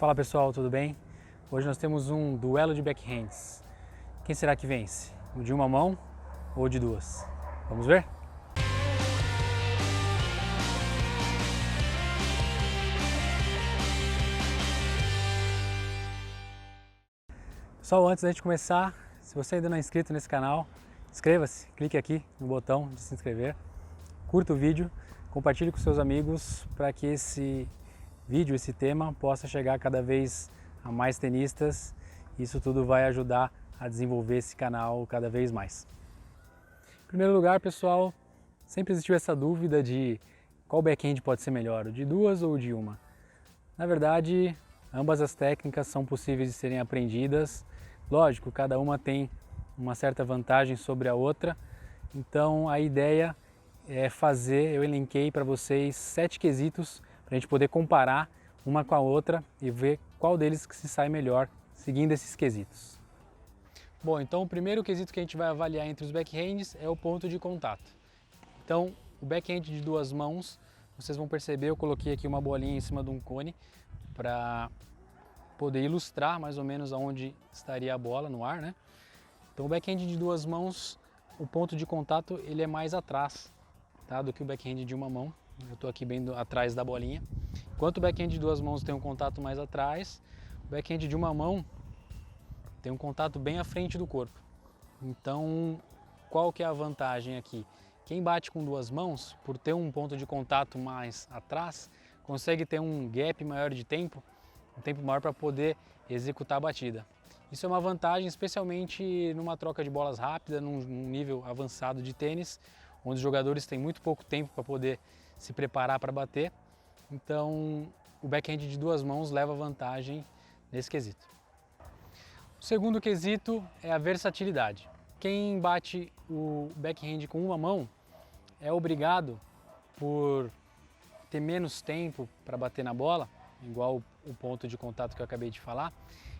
Fala pessoal, tudo bem? Hoje nós temos um duelo de backhands. Quem será que vence? O de uma mão ou de duas? Vamos ver? Pessoal, antes da gente começar, se você ainda não é inscrito nesse canal, inscreva-se, clique aqui no botão de se inscrever, curta o vídeo, compartilhe com seus amigos para que esse vídeo, esse tema possa chegar cada vez a mais tenistas. Isso tudo vai ajudar a desenvolver esse canal cada vez mais. Em primeiro lugar, pessoal, sempre existiu essa dúvida de qual backhand pode ser melhor, o de duas ou o de uma. Na verdade, ambas as técnicas são possíveis de serem aprendidas. Lógico, cada uma tem uma certa vantagem sobre a outra. Então a ideia é eu elenquei para vocês 7 quesitos para a gente poder comparar uma com a outra e ver qual deles que se sai melhor seguindo esses quesitos. Bom, então o primeiro quesito que a gente vai avaliar entre os backhands é o ponto de contato. Então, o backhand de duas mãos, vocês vão perceber, eu coloquei aqui uma bolinha em cima de um cone para poder ilustrar mais ou menos aonde estaria a bola no ar, né? Então, o backhand de duas mãos, o ponto de contato ele é mais atrás, tá, do que o backhand de uma mão. Eu estou aqui bem atrás da bolinha. Enquanto o backhand de duas mãos tem um contato mais atrás, o backhand de uma mão tem um contato bem à frente do corpo. Então, qual que é a vantagem aqui? Quem bate com duas mãos, por ter um ponto de contato mais atrás, consegue ter um gap maior de tempo, um tempo maior para poder executar a batida. Isso é uma vantagem, especialmente numa troca de bolas rápida, num nível avançado de tênis, onde os jogadores têm muito pouco tempo para poder se preparar para bater. Então, o backhand de duas mãos leva vantagem nesse quesito. O segundo quesito é a versatilidade. Quem bate o backhand com uma mão é obrigado, por ter menos tempo para bater na bola, igual o ponto de contato que eu acabei de falar,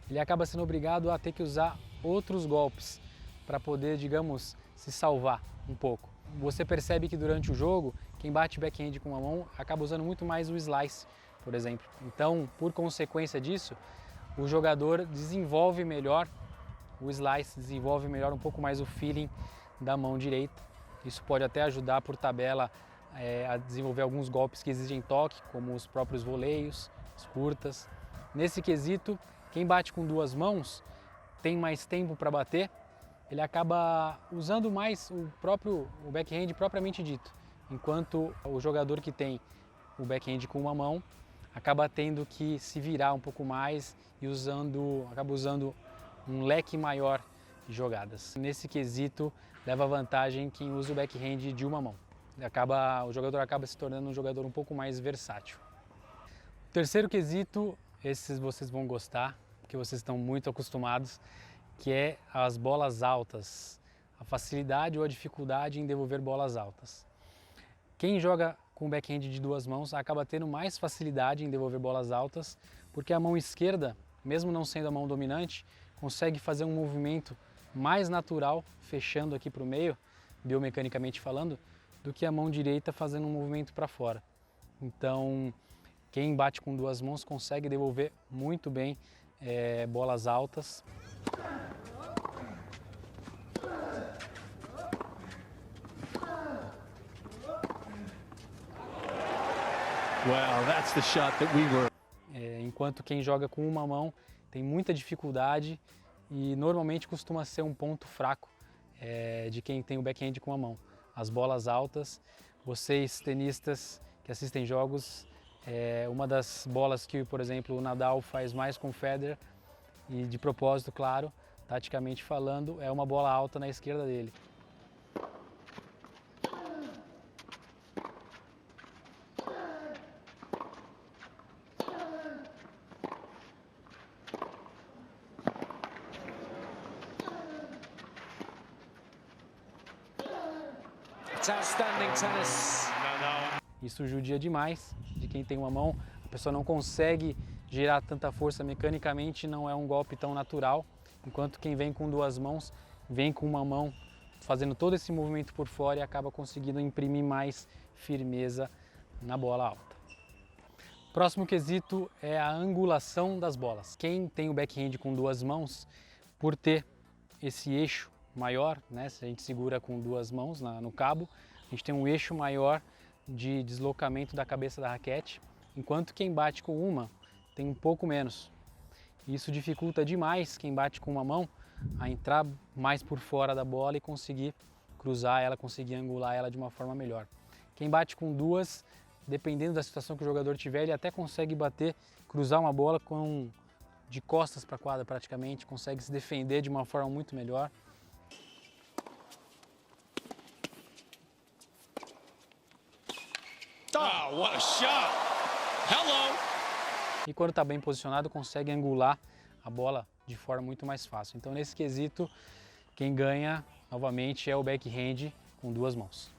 ele acaba sendo obrigado a ter que usar outros golpes para poder, digamos, se salvar um pouco. Você percebe que durante o jogo, quem bate backhand com uma mão acaba usando muito mais o slice, por exemplo. Então, por consequência disso, o jogador desenvolve melhor o slice, desenvolve melhor um pouco mais o feeling da mão direita. Isso pode até ajudar por tabela a desenvolver alguns golpes que exigem toque, como os próprios voleios, as curtas. Nesse quesito, quem bate com duas mãos tem mais tempo para bater, ele acaba usando mais o backhand propriamente dito, enquanto o jogador que tem o backhand com uma mão acaba tendo que se virar um pouco mais e acaba usando um leque maior de jogadas. Nesse quesito, leva vantagem quem usa o backhand de uma mão. O jogador acaba se tornando um jogador um pouco mais versátil. O terceiro quesito, esses vocês vão gostar, porque vocês estão muito acostumados, que é as bolas altas, a facilidade ou a dificuldade em devolver bolas altas. Quem joga com backhand de duas mãos acaba tendo mais facilidade em devolver bolas altas, porque a mão esquerda, mesmo não sendo a mão dominante, consegue fazer um movimento mais natural, fechando aqui para o meio, biomecanicamente falando, do que a mão direita fazendo um movimento para fora. Então, quem bate com duas mãos consegue devolver muito bem bolas altas. Wow, that's the shot that we were. Enquanto quem joga com uma mão tem muita dificuldade e normalmente costuma ser um ponto fraco de quem tem o backhand com a mão. As bolas altas, vocês tenistas que assistem jogos, uma das bolas que, por exemplo, o Nadal faz mais com o Federer, e de propósito, claro, taticamente falando, é uma bola alta na esquerda dele. Outstanding tennis. Isso judia demais de quem tem uma mão, a pessoa não consegue gerar tanta força mecanicamente, não é um golpe tão natural, enquanto quem vem com duas mãos, vem com uma mão fazendo todo esse movimento por fora e acaba conseguindo imprimir mais firmeza na bola alta. Próximo quesito é a angulação das bolas. Quem tem o backhand com duas mãos, por ter esse eixo maior, né? Se a gente segura com duas mãos no cabo, a gente tem um eixo maior de deslocamento da cabeça da raquete, enquanto quem bate com uma tem um pouco menos. Isso dificulta demais quem bate com uma mão a entrar mais por fora da bola e conseguir cruzar ela, conseguir angular ela de uma forma melhor. Quem bate com duas, dependendo da situação que o jogador tiver, ele até consegue bater, cruzar uma bola de costas para a quadra praticamente, consegue se defender de uma forma muito melhor. Oh, what a shot! Hello! E quando está bem posicionado, consegue angular a bola de forma muito mais fácil. Então, nesse quesito, quem ganha, novamente, é o backhand com duas mãos.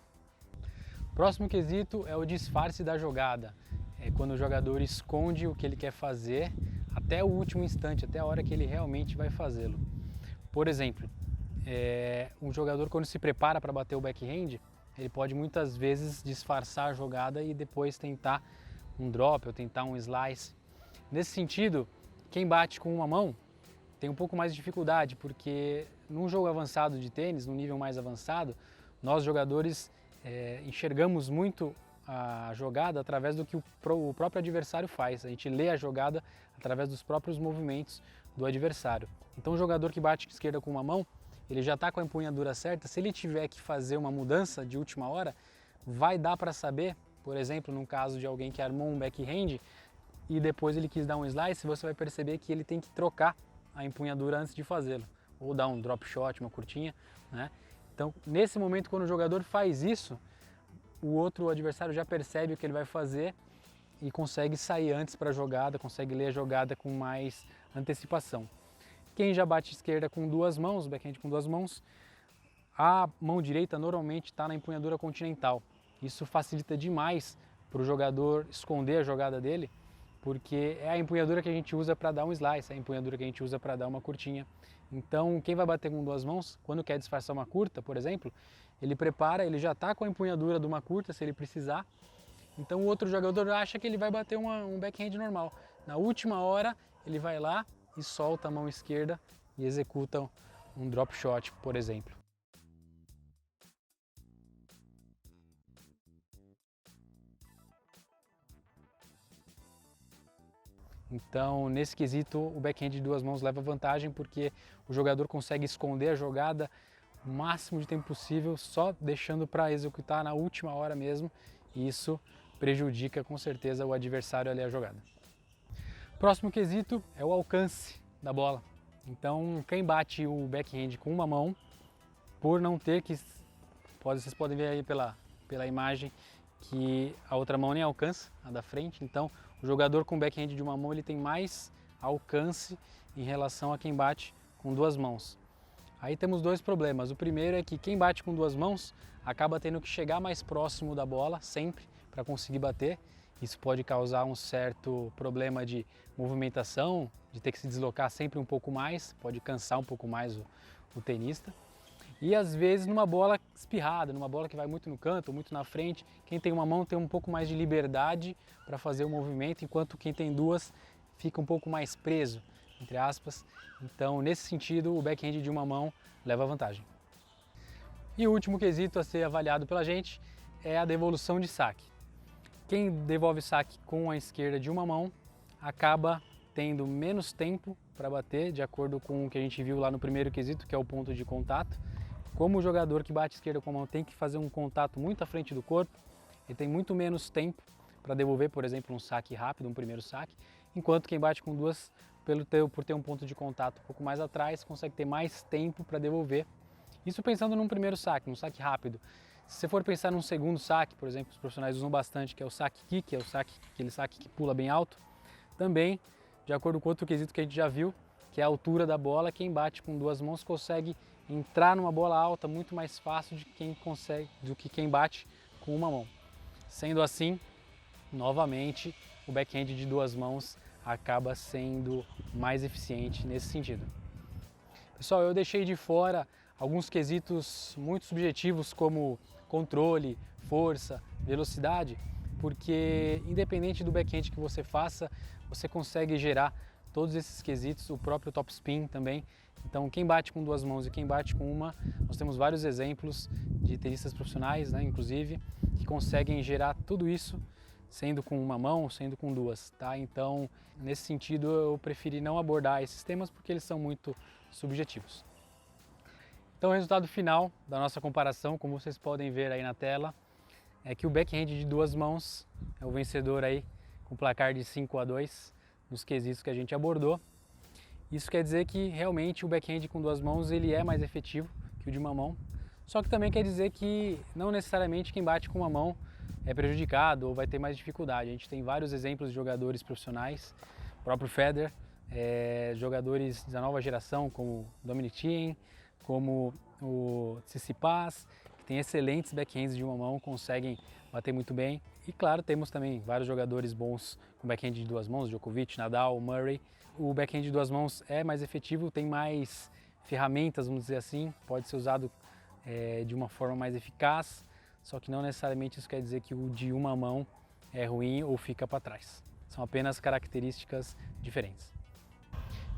Próximo quesito é o disfarce da jogada. É quando o jogador esconde o que ele quer fazer até o último instante, até a hora que ele realmente vai fazê-lo. Por exemplo, um jogador quando se prepara para bater o backhand, ele pode muitas vezes disfarçar a jogada e depois tentar um drop ou tentar um slice. Nesse sentido, quem bate com uma mão tem um pouco mais de dificuldade, porque num jogo avançado de tênis, num nível mais avançado, nós jogadores enxergamos muito a jogada através do que o próprio adversário faz. A gente lê a jogada através dos próprios movimentos do adversário. Então o jogador que bate esquerda com uma mão, ele já está com a empunhadura certa. Se ele tiver que fazer uma mudança de última hora, vai dar para saber, por exemplo, no caso de alguém que armou um backhand e depois ele quis dar um slice, você vai perceber que ele tem que trocar a empunhadura antes de fazê-lo, ou dar um drop shot, uma curtinha, né? Então, nesse momento, quando o jogador faz isso, o adversário já percebe o que ele vai fazer e consegue sair antes para a jogada, consegue ler a jogada com mais antecipação. Quem já bate esquerda com duas mãos, backhand com duas mãos, a mão direita normalmente está na empunhadura continental. Isso facilita demais para o jogador esconder a jogada dele, porque é a empunhadura que a gente usa para dar um slice, é a empunhadura que a gente usa para dar uma curtinha. Então, quem vai bater com duas mãos, quando quer disfarçar uma curta, por exemplo, ele prepara, ele já está com a empunhadura de uma curta, se ele precisar. Então, o outro jogador acha que ele vai bater um backhand normal. Na última hora, ele vai lá e solta a mão esquerda e executa um drop shot, por exemplo. Então, nesse quesito, o backhand de duas mãos leva vantagem porque o jogador consegue esconder a jogada o máximo de tempo possível, só deixando para executar na última hora mesmo, e isso prejudica com certeza o adversário ali a jogada. Próximo quesito é o alcance da bola. Então, quem bate o backhand com uma mão, por não ter que... Vocês podem ver aí pela imagem que a outra mão nem alcança, a da frente, então o jogador com backhand de uma mão ele tem mais alcance em relação a quem bate com duas mãos. Aí temos dois problemas. O primeiro é que quem bate com duas mãos acaba tendo que chegar mais próximo da bola sempre para conseguir bater. Isso pode causar um certo problema de movimentação, de ter que se deslocar sempre um pouco mais, pode cansar um pouco mais o tenista. E às vezes numa bola espirrada, numa bola que vai muito no canto, muito na frente, quem tem uma mão tem um pouco mais de liberdade para fazer o movimento, enquanto quem tem duas fica um pouco mais preso, entre aspas. Então, nesse sentido, o backhand de uma mão leva vantagem. E o último quesito a ser avaliado pela gente é a devolução de saque. Quem devolve saque com a esquerda de uma mão acaba tendo menos tempo para bater, de acordo com o que a gente viu lá no primeiro quesito, que é o ponto de contato. Como o jogador que bate esquerda com a mão tem que fazer um contato muito à frente do corpo, ele tem muito menos tempo para devolver, por exemplo, um saque rápido, um primeiro saque, enquanto quem bate com duas, por ter um ponto de contato um pouco mais atrás, consegue ter mais tempo para devolver. Isso pensando num primeiro saque, num saque rápido. Se você for pensar num segundo saque, por exemplo, os profissionais usam bastante, que é o saque kick, aquele saque que pula bem alto, também, de acordo com outro quesito que a gente já viu, que é a altura da bola, quem bate com duas mãos consegue entrar numa bola alta muito mais fácil do que quem bate com uma mão. Sendo assim, novamente, o backhand de duas mãos acaba sendo mais eficiente nesse sentido. Pessoal, eu deixei de fora alguns quesitos muito subjetivos como controle, força, velocidade, porque independente do backhand que você faça, você consegue gerar todos esses quesitos, o próprio topspin também. Então quem bate com duas mãos e quem bate com uma, nós temos vários exemplos de tenistas profissionais, né, inclusive, que conseguem gerar tudo isso sendo com uma mão, sendo com duas, tá? Então, nesse sentido, eu preferi não abordar esses temas porque eles são muito subjetivos. Então, o resultado final da nossa comparação, como vocês podem ver aí na tela, é que o backhand de duas mãos é o vencedor aí com placar de 5-2 nos quesitos que a gente abordou. Isso quer dizer que realmente o backhand com duas mãos ele é mais efetivo que o de uma mão. Só que também quer dizer que não necessariamente quem bate com uma mão é prejudicado ou vai ter mais dificuldade. A gente tem vários exemplos de jogadores profissionais, o próprio Federer, jogadores da nova geração como Dominic Thiem, como o Tsitsipas, que tem excelentes backhands de uma mão, conseguem bater muito bem. E claro, temos também vários jogadores bons com backhand de duas mãos, Djokovic, Nadal, Murray. O backhand de duas mãos é mais efetivo, tem mais ferramentas, vamos dizer assim, pode ser usado de uma forma mais eficaz, só que não necessariamente isso quer dizer que o de uma mão é ruim ou fica para trás. São apenas características diferentes.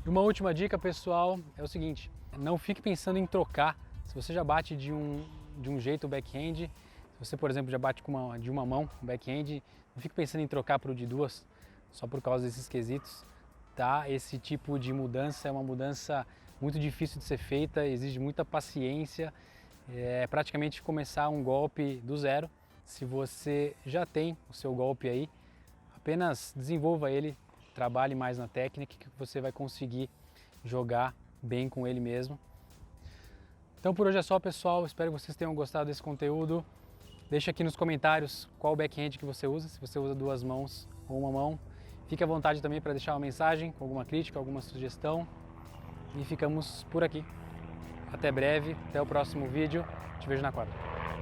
E uma última dica, pessoal, é o seguinte: não fique pensando em trocar. Se você já bate de um jeito o backhand, se você, por exemplo, já bate de uma mão o backhand, não fique pensando em trocar para o de duas, só por causa desses quesitos, tá? Esse tipo de mudança é uma mudança muito difícil de ser feita, exige muita paciência, é praticamente começar um golpe do zero. Se você já tem o seu golpe aí, apenas desenvolva ele, trabalhe mais na técnica que você vai conseguir jogar bem com ele mesmo. Então por hoje é só, pessoal, espero que vocês tenham gostado desse conteúdo. Deixa aqui nos comentários qual backhand que você usa, se você usa duas mãos ou uma mão. Fique à vontade também para deixar uma mensagem com alguma crítica, alguma sugestão. E ficamos por aqui. Até breve, até o próximo vídeo. Te vejo na quadra.